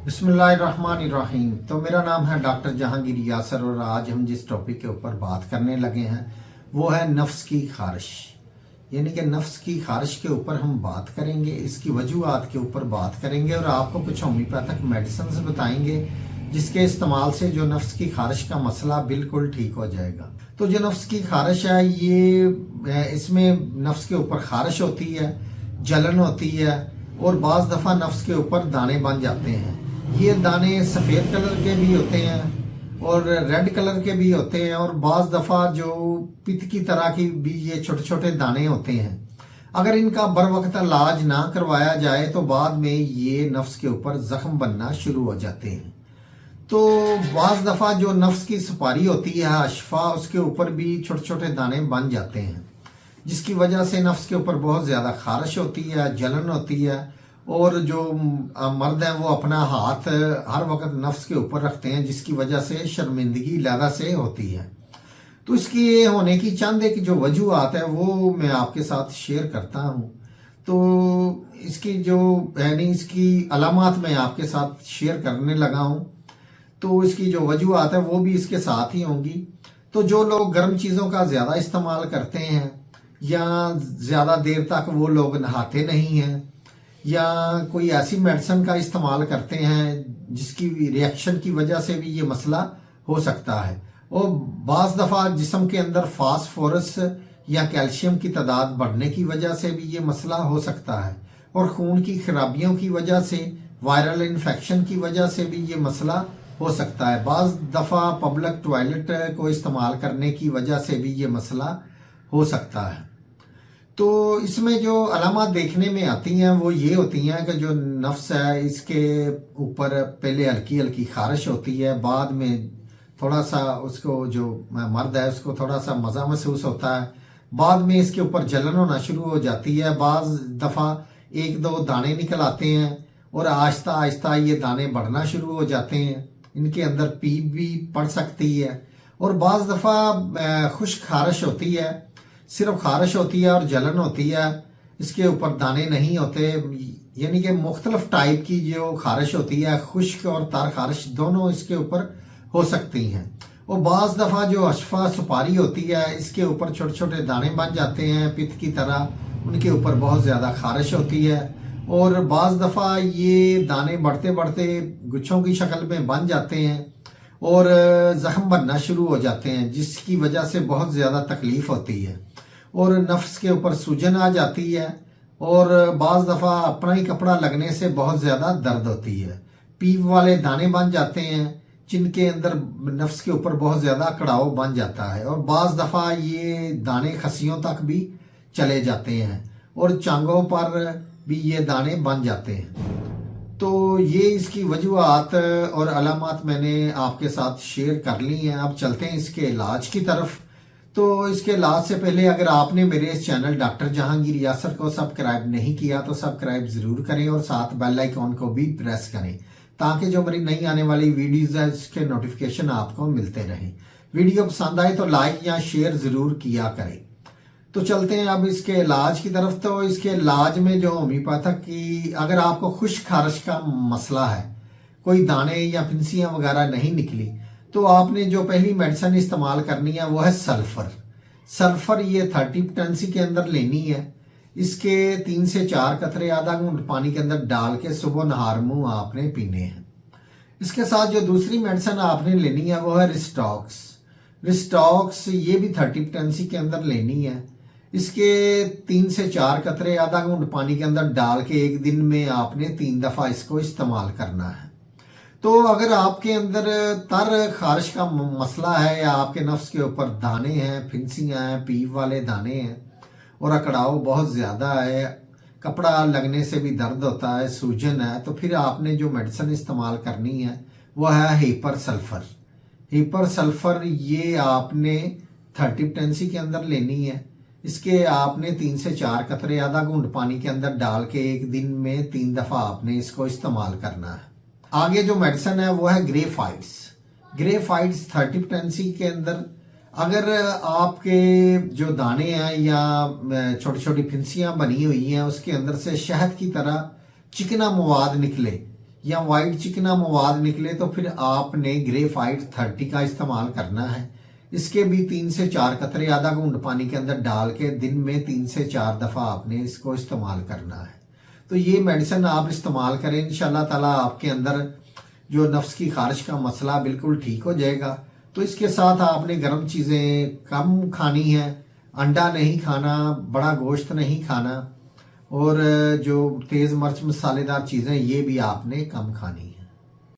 बिस्मिल्लाहिर्रहमानिर्रहीम। तो मेरा नाम है डॉक्टर जहांगीर यासर और आज हम जिस टॉपिक के ऊपर बात करने लगे हैं वो है नफ्स की खारिश। यानी कि नफ्स की खारिश के ऊपर हम बात करेंगे, इसकी वजूहात के ऊपर बात करेंगे और आपको कुछ होम्योपैथिक मेडिसिन बताएंगे जिसके इस्तेमाल से जो नफ्स की खारिश का मसला बिल्कुल ठीक हो जाएगा। तो जो नफ्स की खारिश है ये इसमें नफ्स के ऊपर खारिश होती है, जलन होती है और बाज़ दफ़ा नफ्स के ऊपर दाने बन जाते हैं। ये दाने सफ़ेद कलर के भी होते हैं और रेड कलर के भी होते हैं और बाज़ दफ़ा जो पित्त की तरह की भी ये छोटे छोटे दाने होते हैं। अगर इनका बर वक्त इलाज ना करवाया जाए तो बाद में ये नफ्स के ऊपर जख्म बनना शुरू हो जाते हैं। तो बाज़ दफ़ा जो नफ्स की सुपारी होती है अशफा, उसके ऊपर भी छोटे छोटे दाने बन जाते हैं जिसकी वजह से नफ्स के ऊपर बहुत ज़्यादा खारिश होती है, जलन होती है और जो मर्द हैं वो अपना हाथ हर वक्त नफ्स के ऊपर रखते हैं जिसकी वजह से शर्मिंदगी ज़्यादा से होती है। तो इसकी ये होने की चंद एक जो वजूहात है वो मैं आपके साथ शेयर करता हूँ। तो इसकी जो यानी इसकी अलामात मैं आपके साथ शेयर करने लगा हूँ, तो इसकी जो वजूहात है वो भी इसके साथ ही होंगी। तो जो लोग गर्म चीज़ों का ज़्यादा इस्तेमाल करते हैं या ज़्यादा देर तक वो लोग नहाते नहीं हैं या कोई ऐसी मेडिसिन का इस्तेमाल करते हैं जिसकी रिएक्शन की वजह से भी ये मसला हो सकता है। और बाज़ दफ़ा जिस्म के अंदर फास्फोरस या कैल्शियम की तादाद बढ़ने की वजह से भी ये मसला हो सकता है और खून की खराबियों की वजह से, वायरल इन्फेक्शन की वजह से भी ये मसला हो सकता है। बाज़ दफ़ा पब्लिक टॉयलेट को इस्तेमाल करने की वजह से भी ये मसला हो सकता है। तो इसमें जो अलामत देखने में आती हैं वो ये होती हैं कि जो नफ्स है इसके ऊपर पहले हल्की हल्की खारिश होती है, बाद में थोड़ा सा उसको जो मर्द है उसको थोड़ा सा मज़ा महसूस होता है, बाद में इसके ऊपर जलन होना शुरू हो जाती है। बाज़ दफ़ा एक दो दाने निकल आते हैं और आहिस्ता आहिस्ता ये दाने बढ़ना शुरू हो जाते हैं। इनके अंदर पीप भी पड़ सकती है और बाज़ दफ़ा खुश्क खारिश होती है, सिर्फ खारिश होती है और जलन होती है, इसके ऊपर दाने नहीं होते। यानी कि मुख्तलिफ टाइप की जो खारिश होती है, खुश्क और तर खारिश दोनों इसके ऊपर हो सकती हैं। और बाज़ दफ़ा जो अशफा सुपारी होती है इसके ऊपर छोटे छोटे दाने बन जाते हैं पित्त की तरह, उनके ऊपर बहुत ज़्यादा खारिश होती है और बाज़ दफ़ा ये दाने बढ़ते बढ़ते गुच्छों की शक्ल में बन जाते हैं और ज़ख्म बनना शुरू हो जाते हैं जिसकी वजह से बहुत ज़्यादा तकलीफ़ होती है और नफ्स के ऊपर सूजन आ जाती है और बाज़ दफ़ा अपना ही कपड़ा लगने से बहुत ज़्यादा दर्द होती है। पीप वाले दाने बन जाते हैं जिनके अंदर नफ्स के ऊपर बहुत ज़्यादा कड़ाव बन जाता है और बाज़ दफ़ा ये दाने खसियों तक भी चले जाते हैं और चांगों पर भी ये दाने बन जाते हैं। तो ये इसकी वजूहात और अलामात मैंने आपके साथ शेयर कर ली हैं। अब चलते हैं इसके इलाज की तरफ। तो इसके इलाज से पहले अगर आपने मेरे इस चैनल डॉक्टर जहांगीर यासर को सब्सक्राइब नहीं किया तो सब्सक्राइब ज़रूर करें और साथ बेल आइकॉन को भी प्रेस करें ताकि जो मेरी नई आने वाली वीडियोज़ है उसके नोटिफिकेशन आपको मिलते रहें। वीडियो पसंद आए तो लाइक या शेयर ज़रूर किया करें। तो चलते हैं अब इसके इलाज की तरफ। तो इसके इलाज में जो होम्योपैथिक की, अगर आपको खुश्क खारिश का मसला है, कोई दाने या फिंसियाँ वगैरह नहीं निकली, तो आपने जो पहली मेडिसिन इस्तेमाल करनी है वो है सल्फर। सल्फर ये 30 पोटेंसी के अंदर लेनी है। इसके 3 से 4 कतरे आधा घूंट पानी के अंदर डाल के सुबह नहार मुंह आपने पीने हैं। इसके साथ जो दूसरी मेडिसिन आपने लेनी है वो है रिस्टॉक्स। रिस्टॉक्स ये भी 30 पोटेंसी के अंदर लेनी है। इसके 3 से 4 कतरे आधा घूंट पानी के अंदर डाल के एक दिन में आपने 3 दफ़ा इसको इस्तेमाल करना है। तो अगर आपके अंदर तर खारिश का मसला है या आपके नफ्स के ऊपर दाने हैं, फिंसियाँ हैं, पीप वाले दाने हैं और अकड़ाव बहुत ज़्यादा है, कपड़ा लगने से भी दर्द होता है, सूजन है, तो फिर आपने जो मेडिसिन इस्तेमाल करनी है वो है हीपर सल्फर। हीपर सल्फर ये आपने 30 पोटेंसी के अंदर लेनी है। इसके आपने 3 से 4 कतरे आधा घूंट पानी के अंदर डाल के एक दिन में 3 दफ़ा आपने इसको इस्तेमाल करना है। आगे जो मेडिसिन है वो है ग्रेफाइट्स। ग्रेफाइट्स 30 पोटेंसी के अंदर, अगर आपके जो दाने हैं या छोटी छोटी फिंसियाँ बनी हुई हैं उसके अंदर से शहद की तरह चिकना मवाद निकले یا وائٹ چکنا مواد نکلے تو پھر آپ نے گریفائٹ 30 کا استعمال کرنا ہے. اس کے بھی 3 سے 4 قطرے آدھا گھونٹ پانی کے اندر ڈال کے دن میں 3 سے 4 دفعہ آپ نے اس کو استعمال کرنا ہے. تو یہ میڈیسن آپ استعمال کریں، انشاءاللہ تعالیٰ آپ کے اندر جو نفس کی خارش کا مسئلہ بالکل ٹھیک ہو جائے گا. تو اس کے ساتھ آپ نے گرم چیزیں کم کھانی ہیں، انڈا نہیں کھانا، بڑا گوشت نہیں کھانا، اور جو تیز مرچ مسالے دار چیزیں یہ بھی آپ نے کم کھانی ہیں.